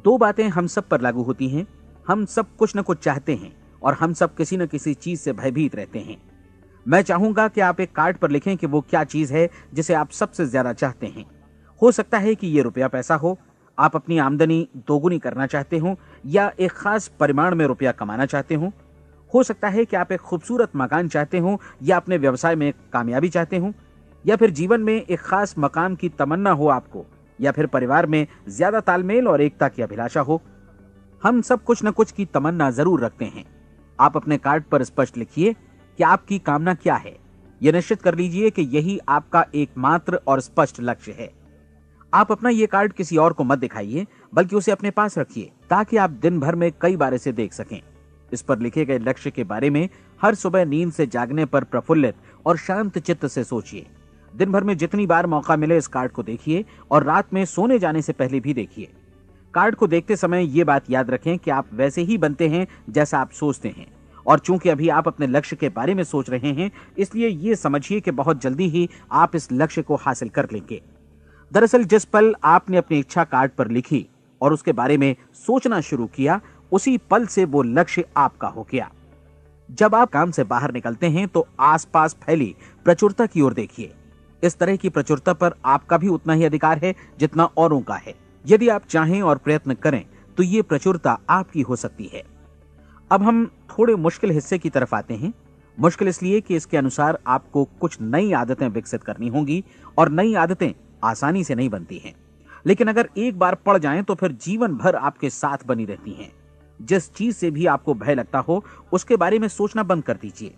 2 बातें हम सब पर लागू होती हैं। हम सब कुछ न कुछ चाहते हैं और हम सब किसी न किसी चीज से भयभीत रहते हैं। मैं चाहूंगा कि आप एक कार्ड पर लिखें कि वो क्या चीज है जिसे आप सबसे ज्यादा चाहते हैं। हो सकता है कि ये रुपया पैसा हो, आप अपनी आमदनी दोगुनी करना चाहते हो, या एक खास परिमाण में रुपया कमाना चाहते हो सकता है कि आप एक खूबसूरत मकान चाहते हो, या अपने व्यवसाय में कामयाबी चाहते हो, या फिर जीवन में एक खास मकाम की तमन्ना हो आपको, या फिर परिवार में ज्यादा तालमेल और एकता की अभिलाषा हो। हम सब कुछ न कुछ की तमन्ना जरूर रखते हैं। आप अपने कार्ड पर स्पष्ट लिखिए कि आपकी कामना क्या है। यह निश्चित कर लीजिए कि यही आपका एकमात्र और स्पष्ट लक्ष्य है। आप अपना ये कार्ड किसी और को मत दिखाइए, बल्कि उसे अपने पास रखिए ताकि आप दिन भर में कई बार इसे देख सकें। इस पर लिखे गए लक्ष्य के बारे में हर सुबह नींद से जागने पर प्रफुल्लित और शांत चित्त से सोचिए। दिन भर में जितनी बार मौका मिले इस कार्ड को देखिए और रात में सोने जाने से पहले भी देखिए। कार्ड को देखते समय ये बात याद रखें कि आप वैसे ही बनते हैं जैसा आप सोचते हैं। और चूंकि अभी आप अपने लक्ष्य के बारे में सोच रहे हैं, इसलिए ये समझिए कि बहुत जल्दी ही आप इस लक्ष्य को हासिल कर लेंगे। दरअसल जिस पल आपने अपनी इच्छा कार्ड पर लिखी और उसके बारे में सोचना शुरू किया, उसी पल से वो लक्ष्य आपका हो गया। जब आप काम से बाहर निकलते हैं तो आसपास फैली प्रचुरता की ओर देखिए। इस तरह की प्रचुरता पर आपका भी उतना ही अधिकार है जितना औरों का है। यदि आप चाहें और प्रयत्न करें तो ये प्रचुरता आपकी हो सकती है। अब हम थोड़े मुश्किल हिस्से की तरफ आते हैं। मुश्किल इसलिए कि इसके अनुसार आपको कुछ नई आदतें विकसित करनी होंगी और नई आदतें आसानी से नहीं बनती हैं, लेकिन अगर एक बार पड़ जाएं तो फिर जीवन भर आपके साथ बनी रहती हैं। जिस चीज से भी आपको भय लगता हो उसके बारे में सोचना बंद कर दीजिए।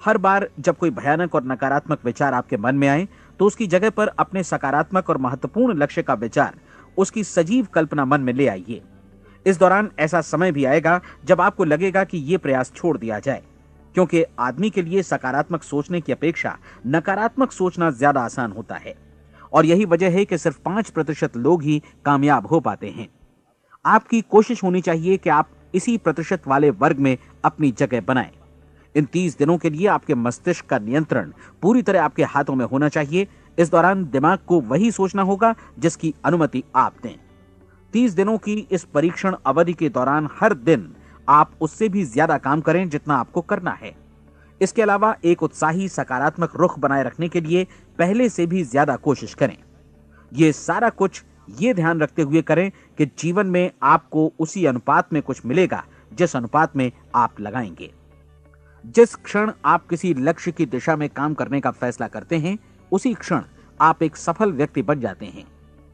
हर बार जब कोई भयानक और नकारात्मक विचार आपके मन में आए तो उसकी जगह पर अपने सकारात्मक और महत्वपूर्ण लक्ष्य का विचार, उसकी सजीव कल्पना मन में ले आइए। इस दौरान ऐसा समय भी आएगा जब आपको लगेगा कि यह प्रयास छोड़ दिया जाए, क्योंकि आदमी के लिए सकारात्मक सोचने की अपेक्षा नकारात्मक सोचना ज्यादा आसान होता है। और यही वजह है कि सिर्फ 5% लोग ही कामयाब हो पाते हैं। आपकी कोशिश होनी चाहिए कि आप इसी प्रतिशत वाले वर्ग में अपनी जगह बनाएं। इन 30 दिनों के लिए आपके मस्तिष्क का नियंत्रण पूरी तरह आपके हाथों में होना चाहिए। इस दौरान दिमाग को वही सोचना होगा जिसकी अनुमति आप दें। 30 दिनों की इस परीक्षण अवधि के दौरान हर दिन आप उससे भी ज्यादा काम करें जितना आपको करना है। इसके अलावा एक उत्साही सकारात्मक रुख बनाए रखने के लिए पहले से भी ज्यादा कोशिश करें। ये सारा कुछ ये ध्यान रखते हुए करें कि जीवन में आपको उसी अनुपात में कुछ मिलेगा जिस अनुपात में आप लगाएंगे। जिस क्षण आप किसी लक्ष्य की दिशा में काम करने का फैसला करते हैं, उसी क्षण आप एक सफल व्यक्ति बन जाते हैं,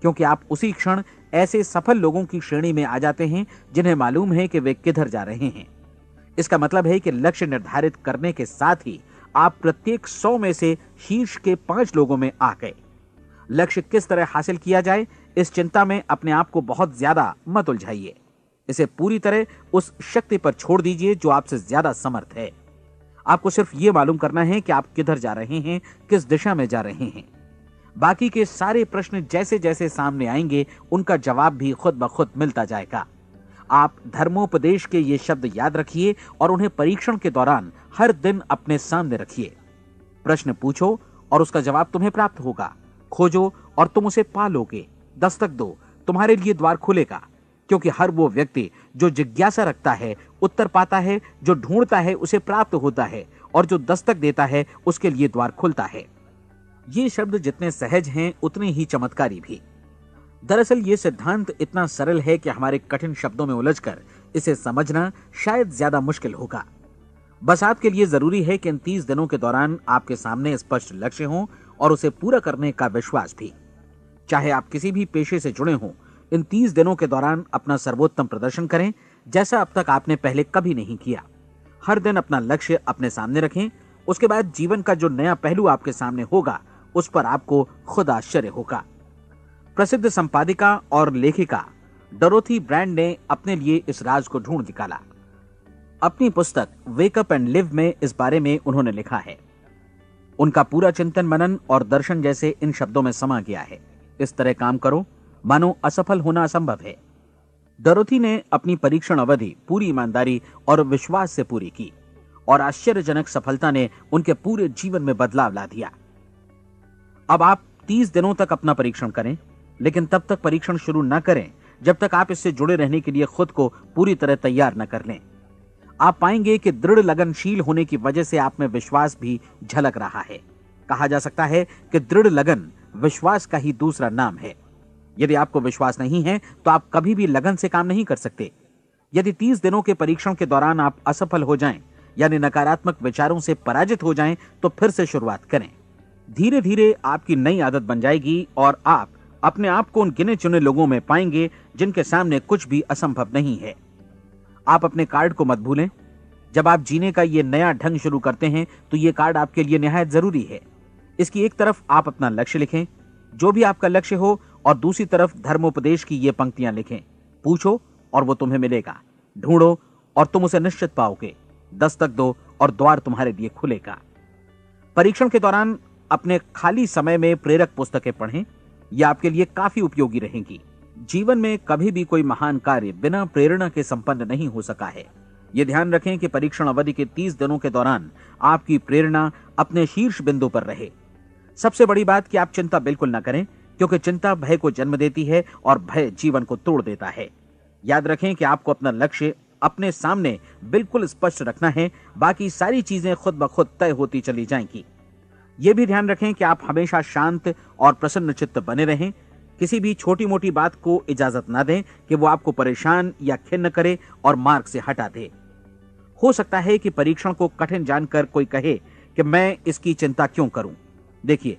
क्योंकि आप उसी क्षण ऐसे सफल लोगों की श्रेणी में आ जाते हैं जिन्हें मालूम है कि वे किधर जा रहे हैं। इसका मतलब है कि लक्ष्य निर्धारित करने के साथ ही आप प्रत्येक 100 में से शीर्ष के 5 लोगों में आ गए। लक्ष्य किस तरह हासिल किया जाए, इस चिंता में अपने आप को बहुत ज्यादा मत उलझाइए। इसे पूरी तरह उस शक्ति पर छोड़ दीजिए जो आपसे ज्यादा समर्थ है। आपको सिर्फ ये मालूम करना है कि आप किधर जा रहे हैं, किस दिशा में जा रहे हैं। बाकी के सारे प्रश्न जैसे जैसे सामने आएंगे उनका जवाब भी खुद ब खुद मिलता जाएगा। आप धर्मोपदेश के ये शब्द याद रखिए और उन्हें परीक्षण के दौरान हर दिन अपने सामने रखिए। प्रश्न पूछो और उसका जवाब तुम्हें प्राप्त होगा। खोजो और तुम उसे पा लोगे। दस्तक दो, तुम्हारे लिए द्वार खुलेगा, क्योंकि हर वो व्यक्ति जो जिज्ञासा रखता है उत्तर पाता है, जो ढूंढता है उसे प्राप्त होता है, और जो दस्तक देता है उसके लिए द्वार खुलता है। ये शब्द जितने सहज हैं उतने ही चमत्कारी भी। दरअसल ये सिद्धांत इतना सरल है कि हमारे कठिन शब्दों में उलझकर इसे समझना शायद ज्यादा मुश्किल होगा। बस आपके लिए जरूरी है कि इन 30 दिनों के दौरान आपके सामने स्पष्ट लक्ष्य हो और उसे पूरा करने का विश्वास भी। चाहे आप किसी भी पेशे से जुड़े हों, इन 30 दिनों के दौरान अपना सर्वोत्तम प्रदर्शन करें, जैसा अब तक आपने पहले कभी नहीं किया। हर दिन अपना लक्ष्य अपने सामने रखें। उसके बाद जीवन का जो नया पहलू आपके सामने होगा उस पर आपको खुद आश्चर्य होगा। प्रसिद्ध संपादिका और लेखिका डोरोथी ब्रैंड ने अपने लिए इस राज को ढूंढ निकाला। अपनी पुस्तक वेक अप एंड लिव में इस बारे में उन्होंने लिखा है। उनका पूरा चिंतन मनन और दर्शन जैसे इन शब्दों में समा गया है। इस तरह काम करो मानो असफल होना असंभव है। डोरोथी ने अपनी परीक्षण अवधि पूरी ईमानदारी और विश्वास से पूरी की और आश्चर्यजनक सफलता ने उनके पूरे जीवन में बदलाव ला दिया। अब आप 30 दिनों तक अपना परीक्षण करें, लेकिन तब तक परीक्षण शुरू न करें जब तक आप इससे जुड़े रहने के लिए खुद को पूरी तरह तैयार न कर लें। आप पाएंगे कि दृढ़ लगनशील होने की वजह से आप में विश्वास भी झलक रहा है। कहा जा सकता है कि दृढ़ लगन विश्वास का ही दूसरा नाम है। यदि आपको विश्वास नहीं है तो आप कभी भी लगन से काम नहीं कर सकते। यदि 30 दिनों के परीक्षण के दौरान आप असफल हो जाएं, यानी नकारात्मक विचारों से पराजित हो जाएं, तो फिर से शुरुआत करें। धीरे धीरे आपकी नई आदत बन जाएगी और आप अपने आप को उन गिने चुने लोगों में पाएंगे जिनके सामने कुछ भी असंभव नहीं है। आप अपने कार्ड को मत भूलें। जब आप जीने का ये नया ढंग शुरू करते हैं तो ये कार्ड आपके लिए निहायत जरूरी है। इसकी एक तरफ आप अपना लक्ष्य लिखें, जो भी आपका लक्ष्य हो, और दूसरी तरफ धर्मोपदेश की ये पंक्तियां लिखें। पूछो और वो तुम्हें मिलेगा, ढूंढो और तुम उसे निश्चित पाओगे, दस्तक दो और द्वार तुम्हारे लिए खुलेगा। परीक्षण के दौरान अपने खाली समय में प्रेरक पुस्तकें पढ़ें। ये आपके लिए काफी उपयोगी रहेंगी। जीवन में कभी भी कोई महान कार्य बिना प्रेरणा के संपन्न नहीं हो सका है। ये ध्यान रखें कि परीक्षण अवधि के 30 दिनों के दौरान आपकी प्रेरणा अपने शीर्ष बिंदु पर रहे। सबसे बड़ी बात कि आप चिंता बिल्कुल न करें, क्योंकि चिंता भय को जन्म देती है और भय जीवन को तोड़ देता है। याद रखें कि आपको अपना लक्ष्य अपने सामने बिल्कुल स्पष्ट रखना है, बाकी सारी चीजें खुद ब खुद तय होती चली जाएंगी। ये भी ध्यान रखें कि आप हमेशा शांत और प्रसन्न चित्त बने रहें। किसी भी छोटी मोटी बात को इजाजत ना दें कि वो आपको परेशान या खिन्न करे और मार्ग से हटा दे। हो सकता है कि परीक्षण को कठिन जानकर कोई कहे कि मैं इसकी चिंता क्यों करूं। देखिए,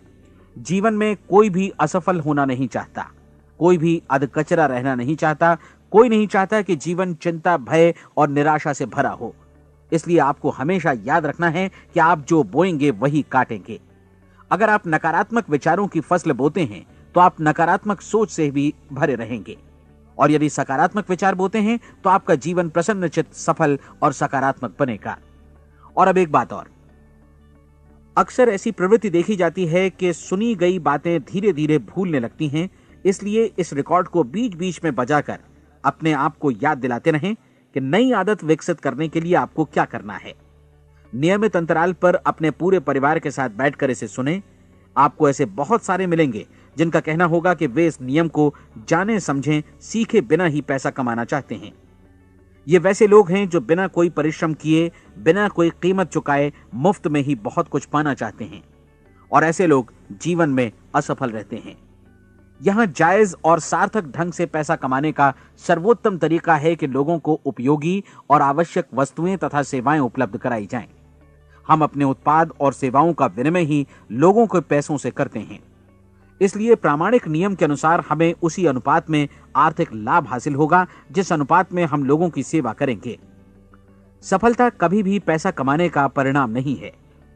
जीवन में कोई भी असफल होना नहीं चाहता, कोई भी अधकचरा रहना नहीं चाहता, कोई नहीं चाहता कि जीवन चिंता, भय और निराशा से भरा हो। इसलिए आपको हमेशा याद रखना है कि आप जो बोएंगे वही काटेंगे। अगर आप नकारात्मक विचारों की फसल बोते हैं तो आप नकारात्मक सोच से भी भरे रहेंगे, और यदि सकारात्मक विचार बोते हैं तो आपका जीवन प्रसन्नचित्त, सफल और सकारात्मक बनेगा। और अब एक बात और, अक्सर ऐसी प्रवृत्ति देखी जाती है कि सुनी गई बातें धीरे धीरे भूलने लगती हैं। इसलिए इस रिकॉर्ड को बीच बीच में बजाकर अपने आप को याद दिलाते रहें कि नई आदत विकसित करने के लिए आपको क्या करना है। नियमित अंतराल पर अपने पूरे परिवार के साथ बैठकर इसे सुनें। आपको ऐसे बहुत सारे मिलेंगे जिनका कहना होगा कि वे इस नियम को जाने समझें सीखे बिना ही पैसा कमाना चाहते हैं। ये वैसे लोग हैं जो बिना कोई परिश्रम किए, बिना कोई कीमत चुकाए मुफ्त में ही बहुत कुछ पाना चाहते हैं, और ऐसे लोग जीवन में असफल रहते हैं। यहां जायज और सार्थक ढंग से पैसा कमाने का सर्वोत्तम तरीका है कि लोगों को उपयोगी और आवश्यक वस्तुएं तथा सेवाएं उपलब्ध कराई जाएं। हम अपने उत्पाद और सेवाओं का विनिमय ही लोगों के पैसों से करते हैं। इसलिए प्रामाणिक नियम के अनुसार हमें उसी अनुपात में आर्थिक लाभ हासिल होगा जिस अनुपात में हम लोगों की सेवा करेंगे। सफलता कभी भी पैसा कमाने का परिणाम नहीं है,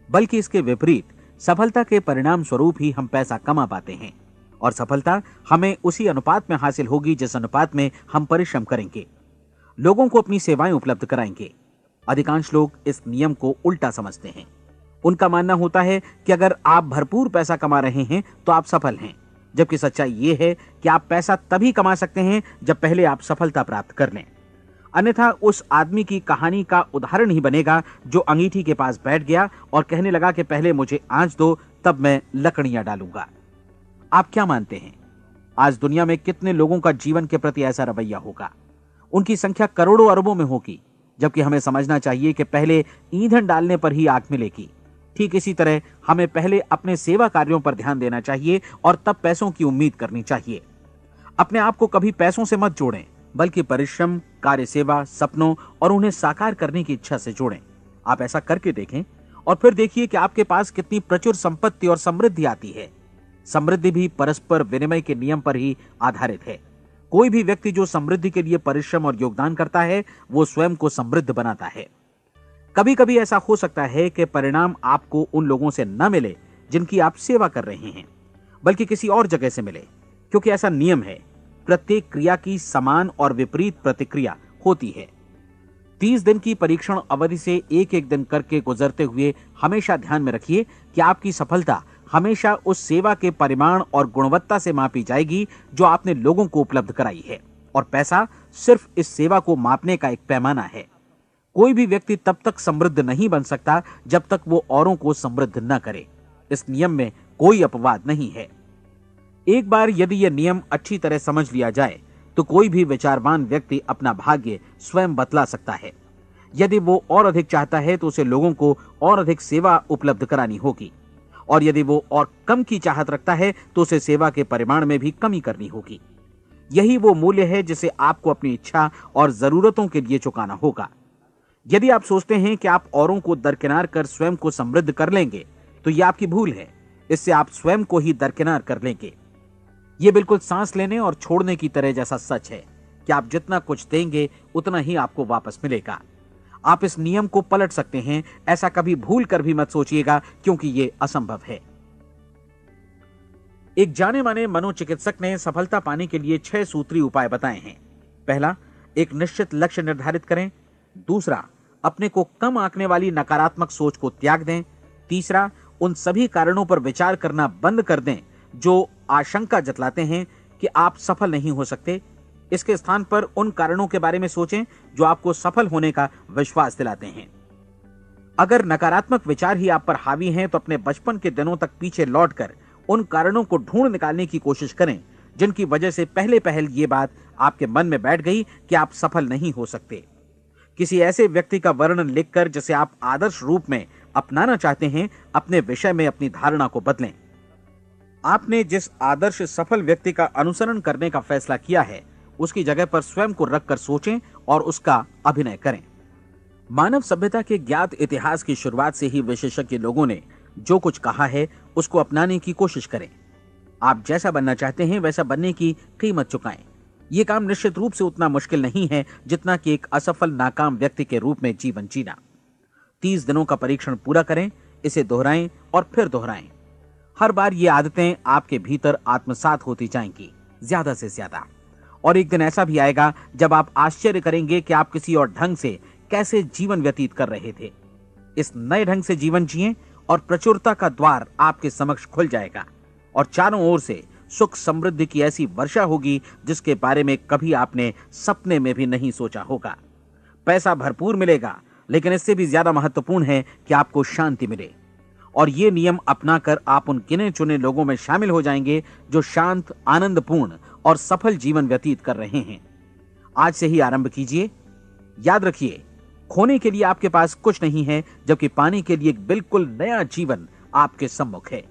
बल्कि इसके विपरीत सफलता के परिणाम स्वरूप ही हम पैसा कमा पाते हैं, और सफलता हमें उसी अनुपात में हासिल होगी जिस अनुपात में हम परिश्रम करेंगे, लोगों को अपनी सेवाएं उपलब्ध कराएंगे। अधिकांश लोग इस नियम को उल्टा समझते हैं। उनका मानना होता है कि अगर आप भरपूर पैसा कमा रहे हैं तो आप सफल हैं, जबकि सच्चाई ये है कि आप पैसा तभी कमा सकते हैं जब पहले आप सफलता प्राप्त कर लें। अन्यथा उस आदमी की कहानी का उदाहरण ही बनेगा जो अंगीठी के पास बैठ गया और कहने लगा कि पहले मुझे आंच दो, तब मैं लकड़ियां डालूंगा। आप क्या मानते हैं, आज दुनिया में कितने लोगों का जीवन के प्रति ऐसा रवैया होगा? उनकी संख्या करोड़ों अरबों में होगी, जबकि हमें समझना चाहिए कि पहले ईंधन डालने पर ही आग मिलेगी। ठीक इसी तरह हमें पहले अपने सेवा कार्यों पर ध्यान देना चाहिए और तब पैसों की उम्मीद करनी चाहिए। अपने आप को कभी पैसों से मत जोड़ें, बल्कि परिश्रम, कार्य सेवा, सपनों और उन्हें साकार करने की इच्छा से जोड़ें। आप ऐसा करके देखें और फिर देखिए कि आपके पास कितनी प्रचुर संपत्ति और समृद्धि आती है। समृद्धि भी परस्पर विनिमय के नियम पर ही आधारित है। कोई भी व्यक्ति जो समृद्धि के लिए परिश्रम और योगदान करता है, वो स्वयं को समृद्ध बनाता है। कभी कभी ऐसा हो सकता है कि परिणाम आपको उन लोगों से न मिले जिनकी आप सेवा कर रहे हैं, बल्कि किसी और जगह से मिले, क्योंकि ऐसा नियम है, प्रत्येक क्रिया की समान और विपरीत प्रतिक्रिया होती है। 30 दिन की परीक्षण अवधि से एक एक दिन करके गुजरते हुए हमेशा ध्यान में रखिए कि आपकी सफलता हमेशा उस सेवा के परिमाण और गुणवत्ता से मापी जाएगी जो आपने लोगों को उपलब्ध कराई है, और पैसा सिर्फ इस सेवा को मापने का एक पैमाना है। कोई भी व्यक्ति तब तक समृद्ध नहीं बन सकता जब तक वो औरों को समृद्ध न करे। इस नियम में कोई अपवाद नहीं है। एक बार यदि यह नियम अच्छी तरह समझ लिया जाए तो कोई भी विचारवान व्यक्ति अपना भाग्य स्वयं बतला सकता है। यदि वो और अधिक चाहता है तो उसे लोगों को और अधिक सेवा उपलब्ध करानी होगी, और यदि वो और कम की चाहत रखता है तो उसे सेवा के परिमाण में भी कमी करनी होगी। यही वो मूल्य है जिसे आपको अपनी इच्छा और जरूरतों के लिए चुकाना होगा। यदि आप सोचते हैं कि आप औरों को दरकिनार कर स्वयं को समृद्ध कर लेंगे तो यह आपकी भूल है। इससे आप स्वयं को ही दरकिनार कर लेंगे। यह बिल्कुल सांस लेने और छोड़ने की तरह जैसा सच है कि आप जितना कुछ देंगे उतना ही आपको वापस मिलेगा। आप इस नियम को पलट सकते हैं, ऐसा कभी भूल कर भी मत सोचिएगा, क्योंकि यह असंभव है। एक जाने माने मनोचिकित्सक ने सफलता पाने के लिए 6 सूत्री उपाय बताए हैं। पहला, एक निश्चित लक्ष्य निर्धारित करें। दूसरा, अपने को कम आंकने वाली नकारात्मक सोच को त्याग दें। तीसरा, उन सभी कारणों पर विचार करना बंद कर दें जो आशंका जतलाते हैं कि आप सफल नहीं हो सकते। इसके स्थान पर उन कारणों के बारे में सोचें जो आपको सफल होने का विश्वास दिलाते हैं। अगर नकारात्मक विचार ही आप पर हावी हैं तो अपने बचपन के दिनों तक पीछे लौटकर उन कारणों को ढूंढ निकालने की कोशिश करें जिनकी वजह से पहले पहल ये बात आपके मन में बैठ गई कि आप सफल नहीं हो सकते। किसी ऐसे व्यक्ति का वर्णन लिखकर जिसे आप आदर्श रूप में अपनाना चाहते हैं, अपने विषय में अपनी धारणा को बदलें। आपने जिस आदर्श सफल व्यक्ति का अनुसरण करने का फैसला किया है, उसकी जगह पर स्वयं को रखकर सोचें और उसका अभिनय करें। मानव सभ्यता के ज्ञात इतिहास की शुरुआत से ही विशेषज्ञ लोगों ने जो कुछ कहा है उसको अपनाने की कोशिश करें। आप जैसा बनना चाहते हैं वैसा बनने की कीमत चुकाएं। यह काम निश्चित रूप से उतना मुश्किल नहीं है जितना कि एक असफल नाकाम व्यक्ति के रूप में जीवन जीना। 30 दिनों का परीक्षण पूरा करें, इसे दोहराएं और फिर दोहराएं। हर बार ये आदतें आपके भीतर आत्मसात होती जाएंगी, ज्यादा से ज्यादा। और एक दिन ऐसा भी आएगा जब आप आश्चर्य करेंगे कि आप किसी और ढंग से कैसे जीवन व्यतीत कर रहे थे। इस नए ढंग से जीवन जिएं और प्रचुरता का द्वार आपके समक्ष खुल जाएगा और चारों ओर से सुख समृद्धि की ऐसी वर्षा होगी जिसके बारे में कभी आपने सपने में भी नहीं सोचा होगा। पैसा भरपूर मिलेगा, लेकिन इससे भी ज्यादा महत्वपूर्ण है कि आपको शांति मिले। और ये नियम अपनाकर आप उन गिने चुने लोगों में शामिल हो जाएंगे जो शांत, आनंदपूर्ण और सफल जीवन व्यतीत कर रहे हैं। आज से ही आरंभ कीजिए। याद रखिए, खोने के लिए आपके पास कुछ नहीं है, जबकि पाने के लिए एक बिल्कुल नया जीवन आपके सम्मुख है।